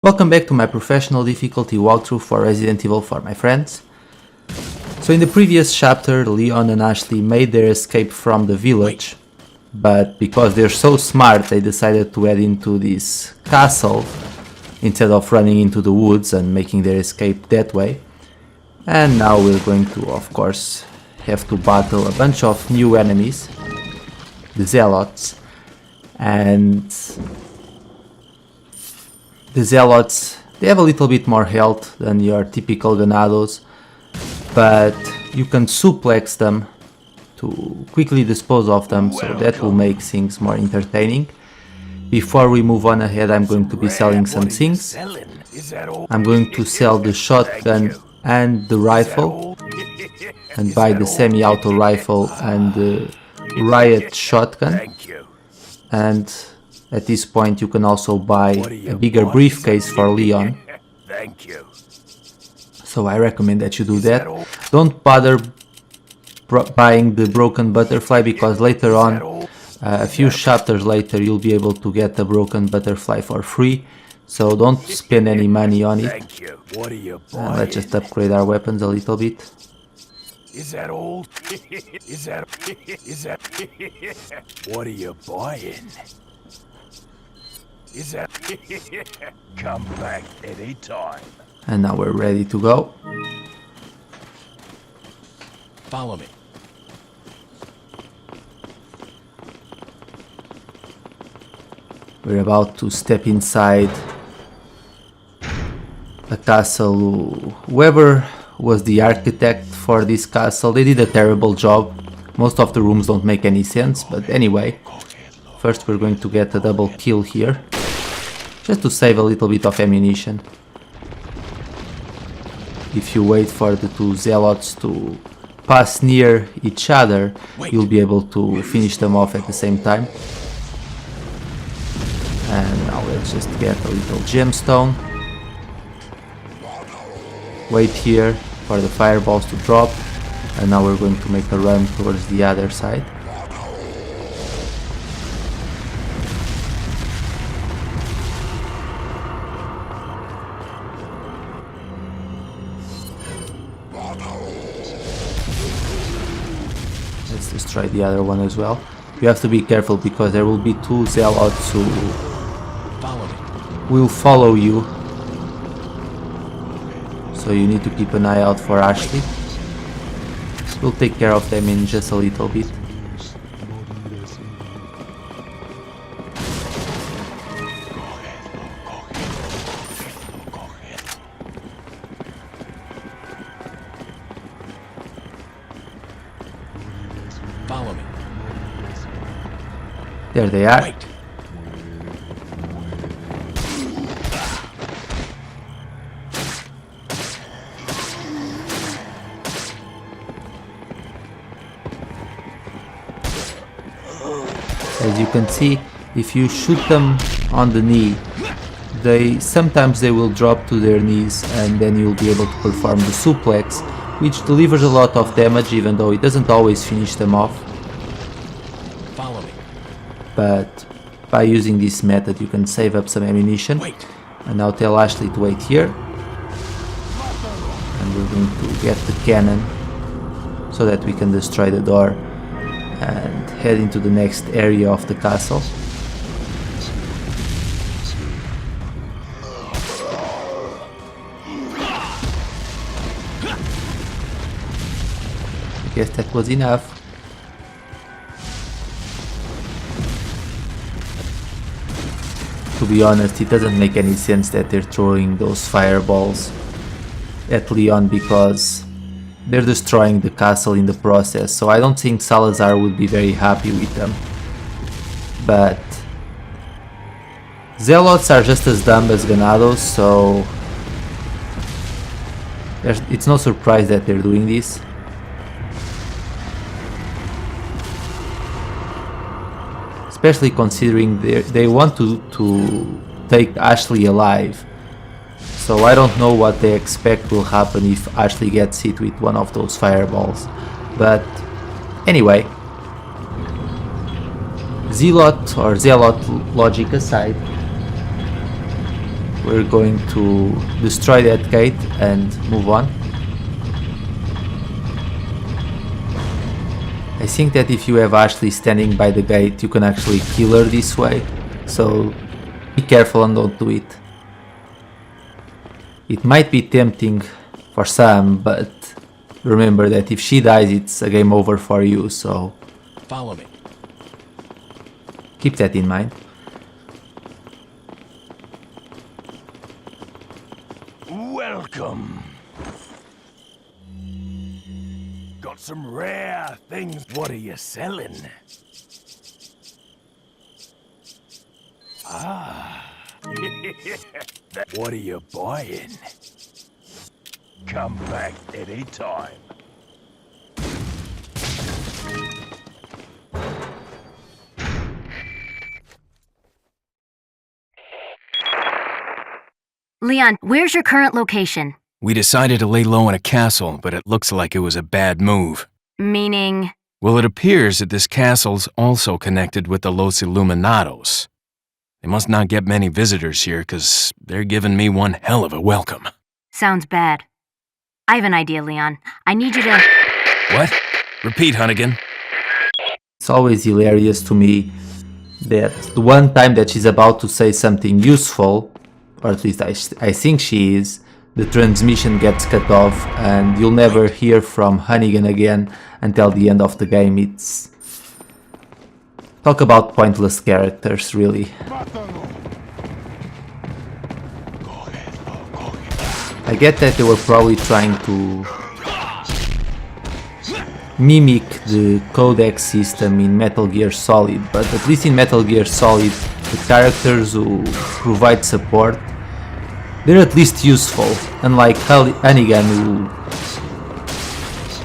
Welcome back to my professional difficulty walkthrough for Resident Evil 4, my friends. So in the previous chapter, Leon and Ashley made their escape from the village, but because they're so smart, they decided to head into this castle instead of running into the woods and making their escape that way. And now we're going to, of course, have to battle a bunch of new enemies, the Zealots, and the Zealots, they have a little bit more health than your typical Garradoros, but you can suplex them to quickly dispose of them, so that will make things more entertaining. Before we move on ahead, I'm going to be selling some things. I'm going to sell the shotgun and the rifle, and buy the semi-auto rifle and the riot shotgun. And at this point you can also buy a bigger briefcase for Leon. Thank you. So I recommend that you do that. Don't bother buying the broken butterfly, because later on, a few chapters later, you'll be able to get the broken butterfly for free. So don't spend any money on it. Thank you. What are you And let's just upgrade our weapons a little bit. Is that all? Is that what are you buying? Is that come back anytime. And now we're ready to go. Follow me. We're about to step inside a castle. Whoever was the architect for this castle, they did a terrible job. Most of the rooms don't make any sense, but anyway. First we're going to get a double kill here, just to save a little bit of ammunition. If you wait for the two zealots to pass near each other, you'll be able to finish them off at the same time. And now let's just get a little gemstone. Wait here for the fireballs to drop, and now we're going to make a run towards the other side. Let's just try the other one as well. You have to be careful because there will be two zealots who will follow you. So you need to keep an eye out for Ashley. We'll take care of them in just a little bit. Follow me. There they are. Wait. As you can see, if you shoot them on the knee, sometimes they will drop to their knees, and then you'll be able to perform the suplex, which delivers a lot of damage, even though it doesn't always finish them off. Follow me. But by using this method you can save up some ammunition. Wait. And now tell Ashley to wait here, and we're going to get the cannon so that we can destroy the door and head into the next area of the castle. I guess that was enough. To be honest, it doesn't make any sense that they're throwing those fireballs at Leon, because they're destroying the castle in the process, so I don't think Salazar would be very happy with them. But Zealots are just as dumb as Garradoros, so it's no surprise that they're doing this. Especially considering they want to take Ashley alive. So I don't know what they expect will happen if Ashley gets hit with one of those fireballs. But anyway, Zealot or Zealot logic aside, we're going to destroy that gate and move on. I think that if you have Ashley standing by the gate, you can actually kill her this way, so be careful and don't do it. It might be tempting for some, but remember that if she dies, it's a game over for you, so Follow me. keep that in mind. Welcome. Got some rare things. What are you selling? Ah. What are you buying? Come back anytime. Leon, where's your current location? We decided to lay low in a castle, but it looks like it was a bad move. Meaning? Well, it appears that this castle's also connected with the Los Illuminados. They must not get many visitors here, 'cause they're giving me one hell of a welcome. Sounds bad. I have an idea, Leon. I need you to... What? Repeat, Hunnigan. It's always hilarious to me that the one time that she's about to say something useful, or at least I think she is, the transmission gets cut off and you'll never hear from Hunnigan again until the end of the game. It's... talk about pointless characters, really. I get that they were probably trying to mimic the codex system in Metal Gear Solid, but at least in Metal Gear Solid, the characters who provide support, they're at least useful, unlike Hunnigan, who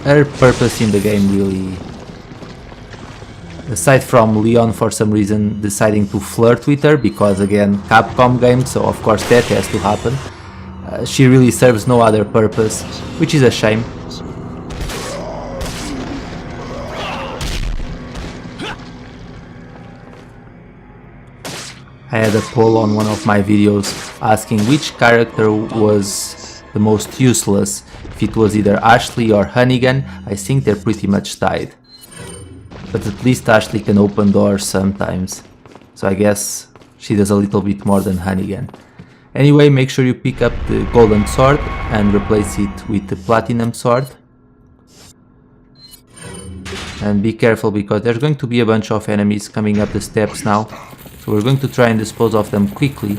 her purpose in the game really, aside from Leon for some reason deciding to flirt with her, because again, Capcom game, so of course that has to happen, she really serves no other purpose, which is a shame. I had a poll on one of my videos asking which character was the most useless, if it was either Ashley or Hunnigan. I think they're pretty much tied. But at least Ashley can open doors sometimes, so I guess she does a little bit more than Hunnigan. Anyway, make sure you pick up the golden sword and replace it with the platinum sword. And be careful because there's going to be a bunch of enemies coming up the steps now. So we're going to try and dispose of them quickly.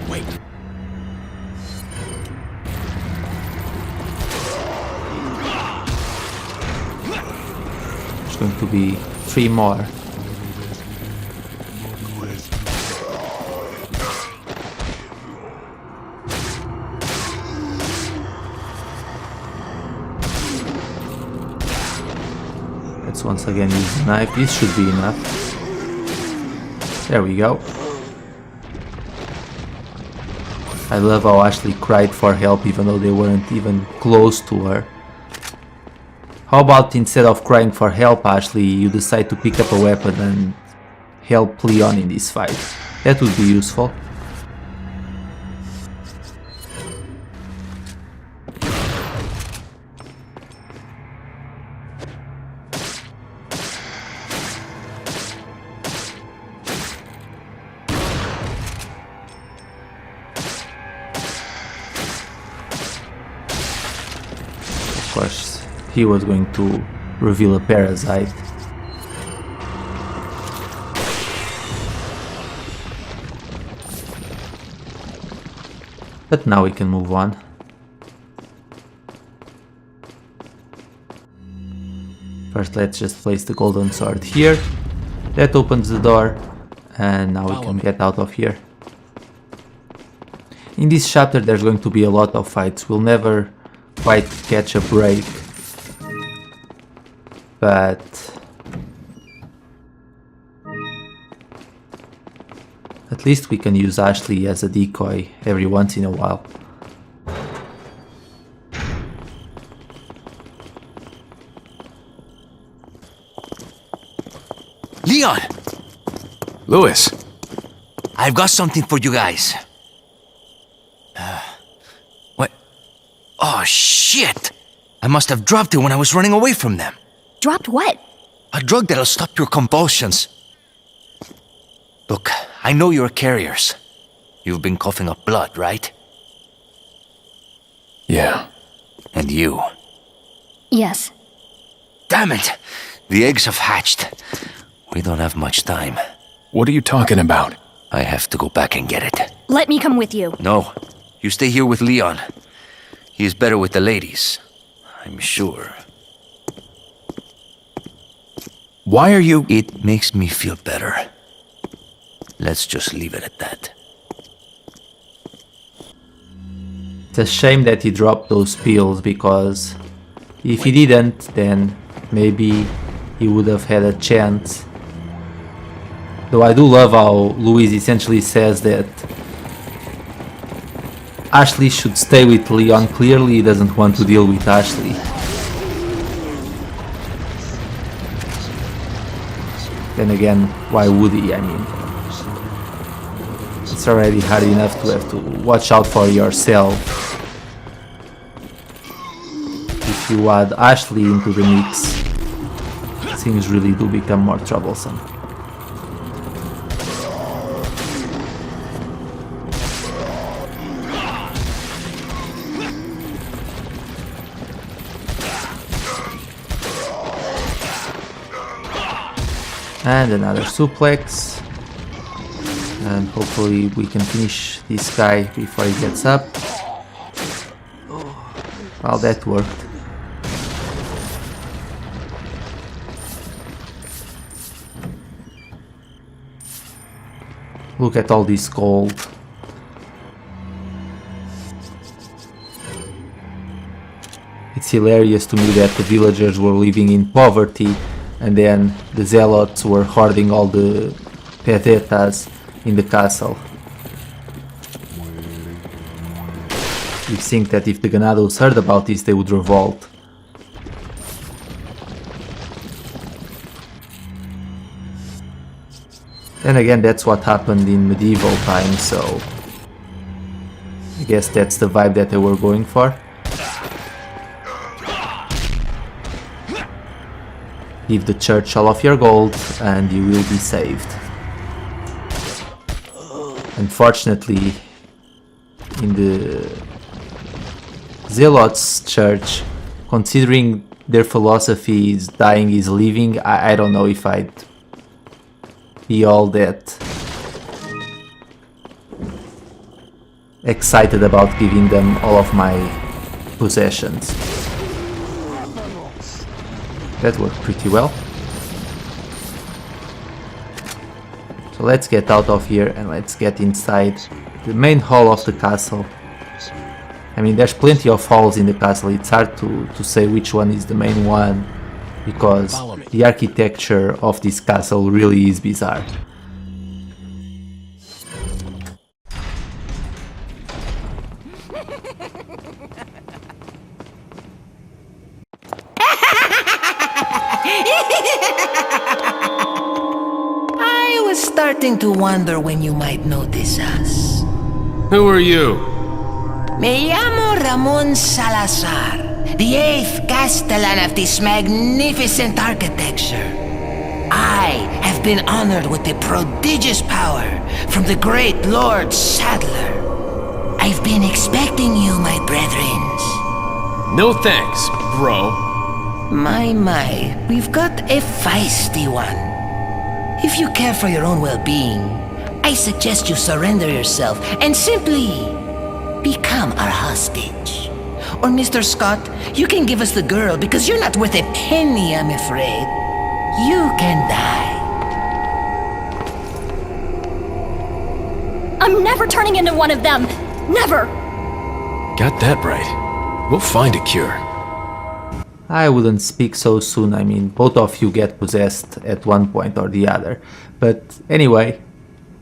Wait. There's going to be 3 more. Let's once again use the knife. This should be enough. There we go. I love how Ashley cried for help even though they weren't even close to her. How about instead of crying for help, Ashley, you decide to pick up a weapon and help Leon in this fight? That would be useful. Of course, he was going to reveal a parasite. But now we can move on. First, let's just place the golden sword here. That opens the door, and now we can get out of here. In this chapter, there's going to be a lot of fights. We'll never quite catch a break, but at least we can use Ashley as a decoy every once in a while. Leon! Louis, I've got something for you guys. What? Oh, shit! I must have dropped it when I was running away from them. Dropped what? A drug that'll stop your convulsions. Look, I know you're carriers. You've been coughing up blood, right? yeah. And you. Yes. Damn it! The eggs have hatched. We don't have much time. What are you talking about? I have to go back and get it. Let me come with you. No, you stay here with Leon. He is better with the ladies, I'm sure. Why are you... It makes me feel better. Let's just leave it at that. It's a shame that he dropped those pills, because if he didn't, then maybe he would have had a chance. Though I do love how Louis essentially says that Ashley should stay with Leon. Clearly he doesn't want to deal with Ashley. Then again, why would he? I mean, it's already hard enough to have to watch out for yourself. If you add Ashley into the mix, things really do become more troublesome. And another suplex, and hopefully we can finish this guy before he gets up. Well, that worked. Look at all this gold. It's hilarious to me that the villagers were living in poverty, and then the zealots were hoarding all the tthes in the castle. You'd think that if the Ganados heard about this, they would revolt. Then again, that's what happened in medieval times, so I guess that's the vibe that they were going for. Give the church all of your gold and you will be saved. Unfortunately, in the Zealots church, considering their philosophy is dying is living, I don't know if I'd be all that excited about giving them all of my possessions. That worked pretty well. So let's get out of here and let's get inside the main hall of the castle. I mean, there's plenty of halls in the castle. It's hard to say which one is the main one, because the architecture of this castle really is bizarre. I was starting to wonder when you might notice us. Who are you? Me llamo Ramon Salazar, the 8th Castellan of this magnificent architecture. I have been honored with the prodigious power from the great Lord Sadler. I've been expecting you, my brethrens. No thanks, bro. My, we've got a feisty one. If you care for your own well-being, I suggest you surrender yourself and simply become our hostage. Or Mr. Scott, you can give us the girl because you're not worth a penny, I'm afraid. You can die. I'm never turning into one of them! Never! Got that right. We'll find a cure. I wouldn't speak so soon. I mean, both of you get possessed at one point or the other. But anyway,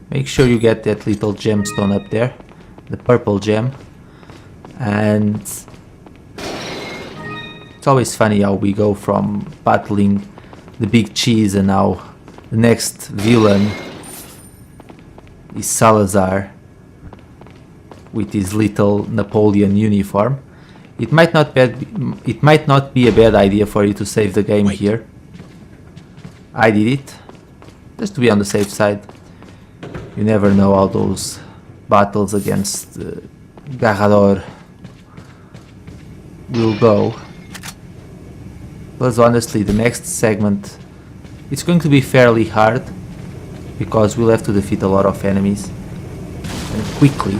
make sure you get that little gemstone up there, the purple gem. And it's always funny how we go from battling the big cheese and now The next villain is Salazar with his little Napoleon uniform. It might not be a bad idea for you to save the game here. I did it, just to be on the safe side. You never know how those battles against Garrador will go. Plus, honestly, the next segment, it's going to be fairly hard because we'll have to defeat a lot of enemies and quickly.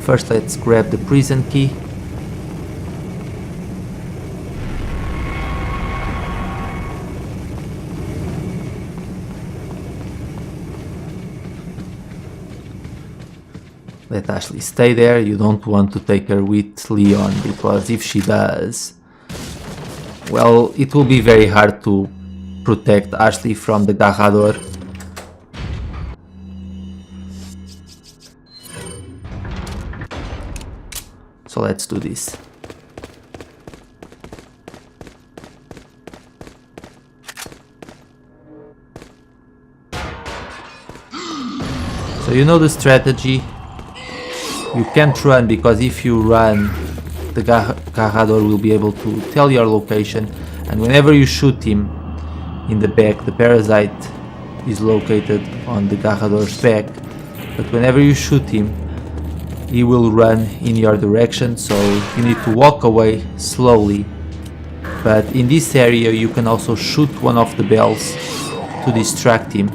First, let's grab the prison key. Let Ashley stay there. You don't want to take her with Leon, because if she does, well, it will be very hard to protect Ashley from the Garrador. So let's do this. So you know the strategy. You can't run, because if you run, the Garrador will be able to tell your location, and whenever you shoot him in the back, the parasite is located on the Garrador's back, but whenever you shoot him, he will run in your direction, so you need to walk away slowly. But in this area you can also shoot one of the bells to distract him.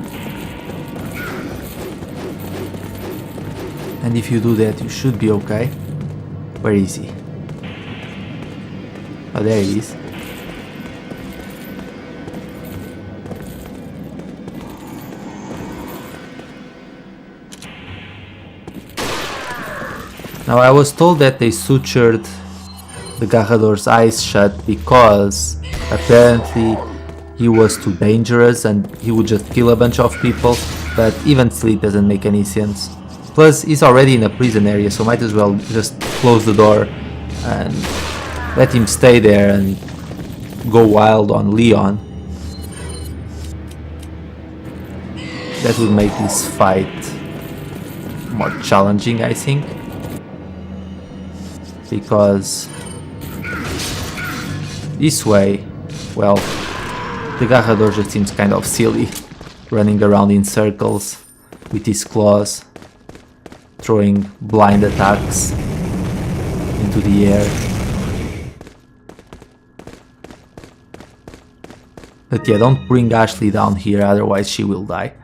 And if you do that, you should be okay. Where is he? Oh, there he is. Now, I was told that they sutured the Garrador's eyes shut because apparently he was too dangerous and he would just kill a bunch of people, but even still it doesn't make any sense. Plus, he's already in a prison area, so might as well just close the door and let him stay there and go wild on Leon. That would make this fight more challenging, I think. Because this way, well, the Garrador just seems kind of silly, running around in circles with his claws, throwing blind attacks into the air. But yeah, don't bring Ashley down here, otherwise she will die.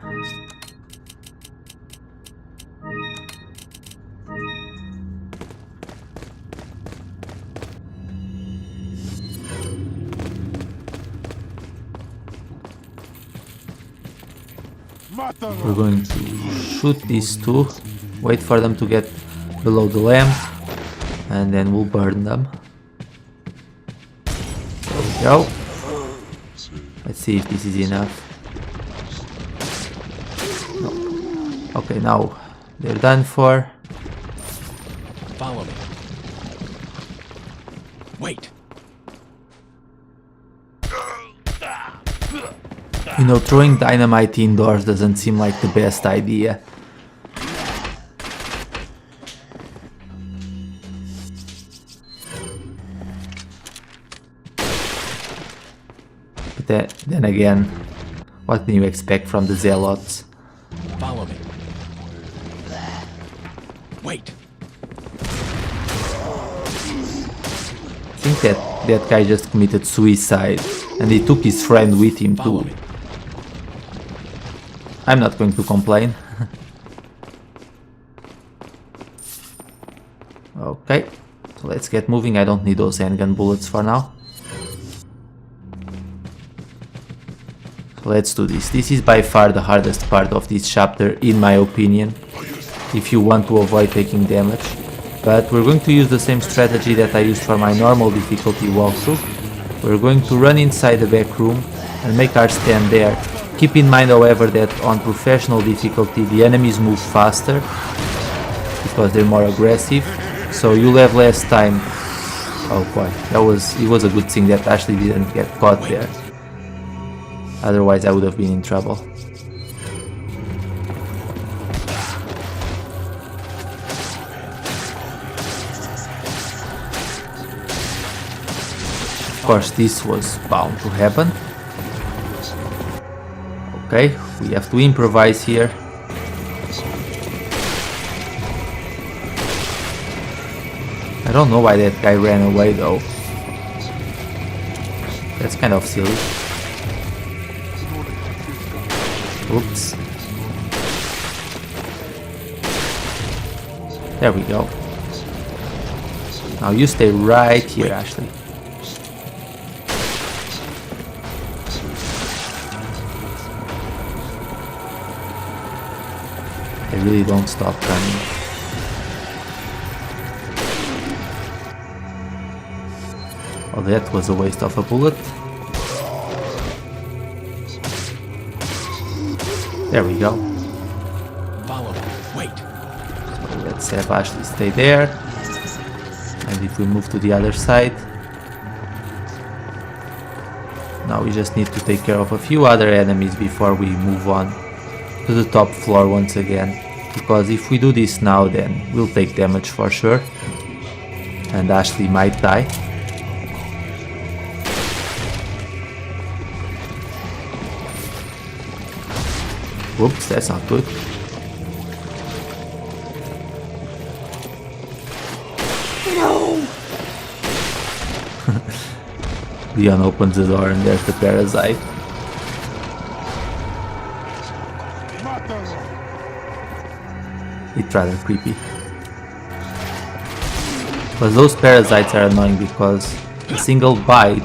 We're going to shoot these two, wait for them to get below the lamp, and then we'll burn them. There we go. Let's see if this is enough. No. Okay, now they're done for. Follow me. Wait. You know, throwing dynamite indoors doesn't seem like the best idea. But then again, what can you expect from the Zealots? Follow me. Wait. I think that guy just committed suicide, and he took his friend with him Follow too. me. I'm not going to complain. Okay, so let's get moving. I don't need those handgun bullets for now. So let's do this. This is by far the hardest part of this chapter, in my opinion, if you want to avoid taking damage. But we're going to use the same strategy that I used for my normal difficulty walkthrough. We're going to run inside the back room and make our stand there. Keep in mind, however, that on professional difficulty the enemies move faster because they're more aggressive, so you'll have less time Oh boy, it was a good thing that Ashley didn't get caught there. Otherwise I would have been in trouble. Of course, this was bound to happen. Okay, we have to improvise here. I don't know why that guy ran away though. That's kind of silly. Oops. There we go. Now you stay right here, Ashley. They really don't stop coming. Oh, that was a waste of a bullet. There we go. Follow me. Wait. So let's have Ashley stay there. And if we move to the other side. Now we just need to take care of a few other enemies before we move on to the top floor once again. Because if we do this now, then we'll take damage for sure. And Ashley might die. Whoops, that's not good. No! Leon opens the door and there's the parasite. It's rather creepy. But those parasites are annoying because a single bite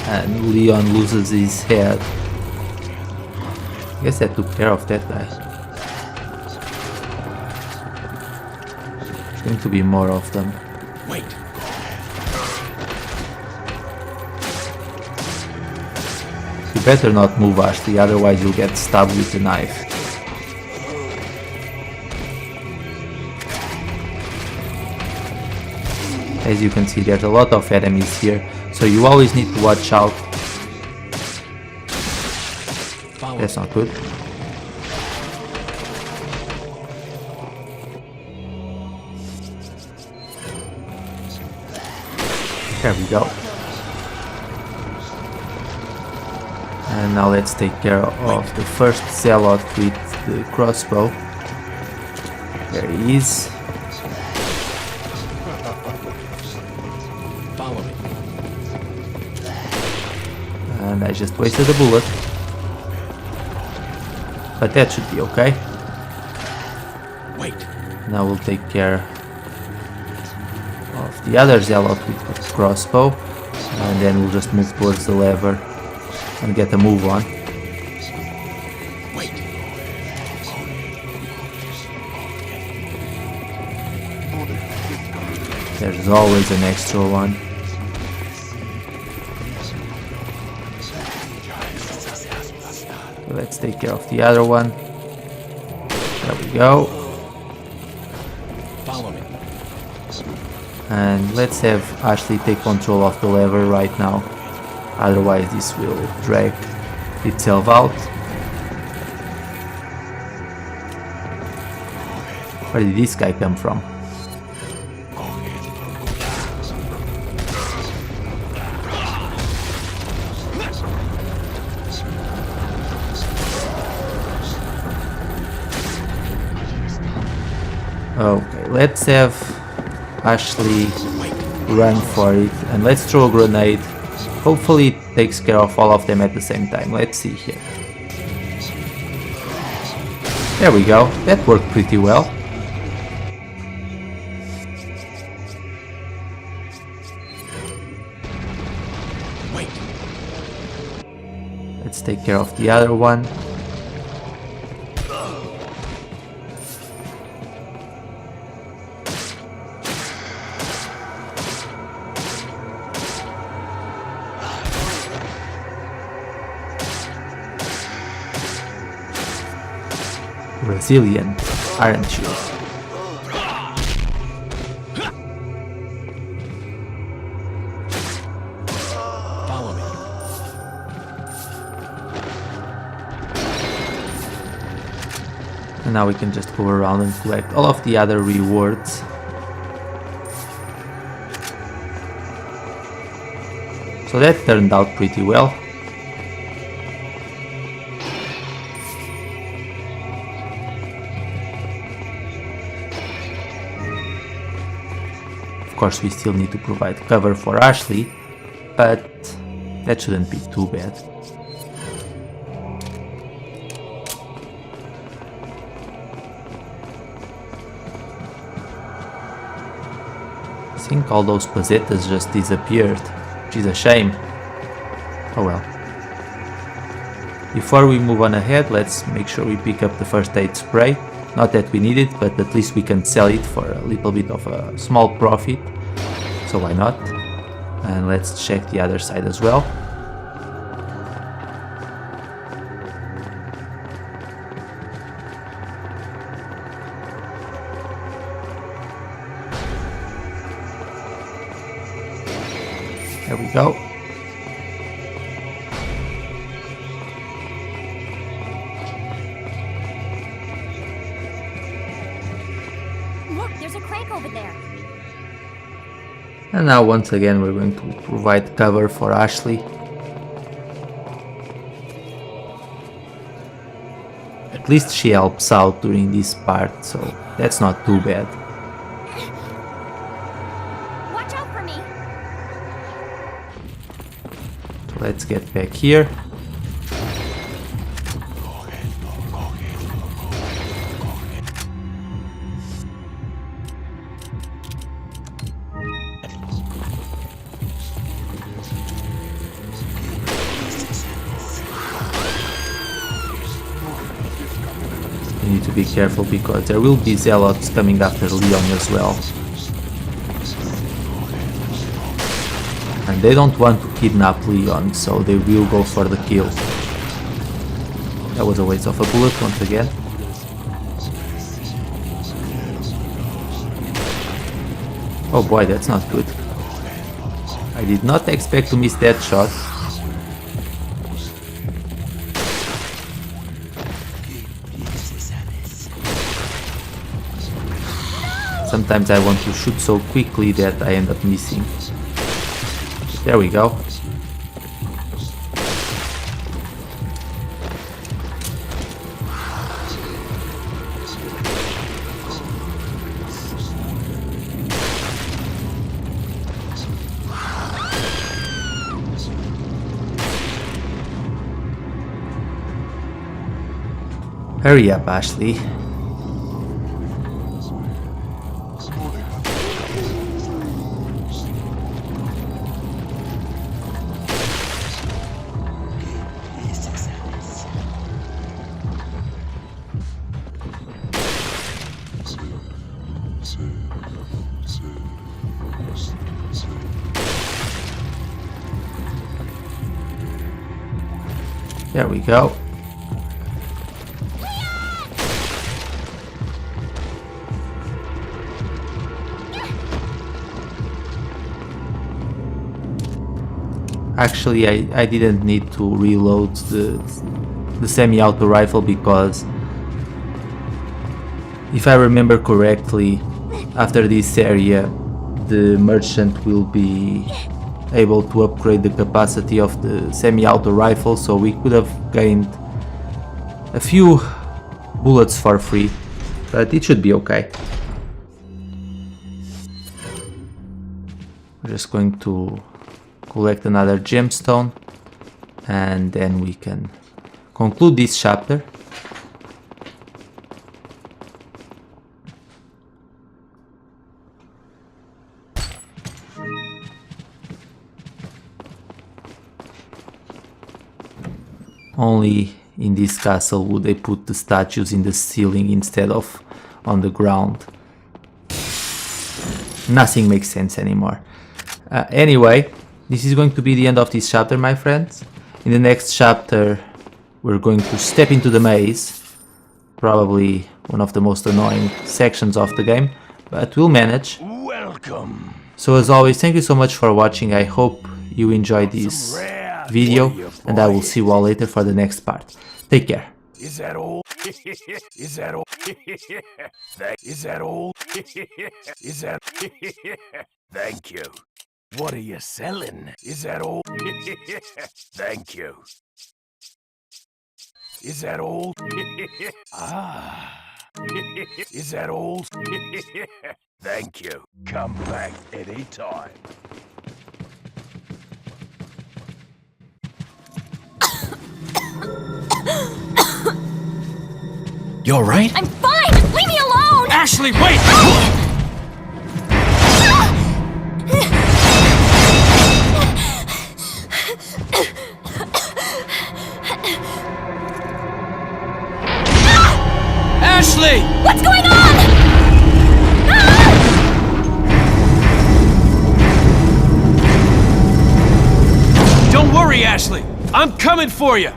and Leon loses his head. I guess I took care of that guy. There's going to be more of them. Wait. You better not move, Ashley, otherwise you'll get stabbed with the knife. As you can see, there's a lot of enemies here, so you always need to watch out. That's not good. There we go. And now let's take care of the first Zealot with the crossbow. There he is. Follow me. And I just wasted a bullet. But that should be okay. Wait. Now we'll take care of the other Zealot with the crossbow. And then we'll just move towards the lever and get a move on. Wait. There's always an extra one. Let's take care of the other one. There we go. Follow me. And let's have Ashley take control of the lever right now. Otherwise this will drag itself out. Where did this guy come from? Okay, let's have Ashley run for it and let's throw a grenade. Hopefully it takes care of all of them at the same time. Let's see here. There we go, that worked pretty well. Wait. Let's take care of the other one. Resilient, aren't you? And now we can just go around and collect all of the other rewards. So that turned out pretty well. Of course, we still need to provide cover for Ashley, but that shouldn't be too bad. I think all those pesetas just disappeared, which is a shame. Oh well. Before we move on ahead, let's make sure we pick up the first aid spray. Not that we need it, but at least we can sell it for a little bit of a small profit. So why not? And let's check the other side as well. There we go. Look, there's a crank over there. And now once again we're going to provide cover for Ashley. At least she helps out during this part, so that's not too bad. Watch out for me. So let's get back here. You need to be careful because there will be zealots coming after Leon as well. And they don't want to kidnap Leon, so they will go for the kill. That was a waste of a bullet once again. Oh boy, that's not good. I did not expect to miss that shot. Sometimes I want to shoot so quickly that I end up missing. There we go. Hurry up, Ashley. There we go. Actually, I didn't need to reload the semi-auto rifle because if I remember correctly, after this area the merchant will be able to upgrade the capacity of the semi-auto rifle, so we could have gained a few bullets for free, but it should be okay. We're just going to collect another gemstone and then we can conclude this chapter. Only in this castle would they put the statues in the ceiling instead of on the ground. Nothing makes sense anymore. Anyway, this is going to be the end of this chapter, my friends. In the next chapter, we're going to step into the maze. Probably one of the most annoying sections of the game, but we'll manage. Welcome. So as always, thank you so much for watching. I hope you enjoyed this video, and I will see you all later for the next part. Take care. Is that all? Is that all? Is that all? Is that? Thank you. What are you selling? Is that all? Thank you. Is that all? Ah. Is that all? Thank you. Come back any time. You alright? I'm fine! Leave me alone! Ashley, wait! Ashley! What's going on? Don't worry, Ashley. I'm coming for you.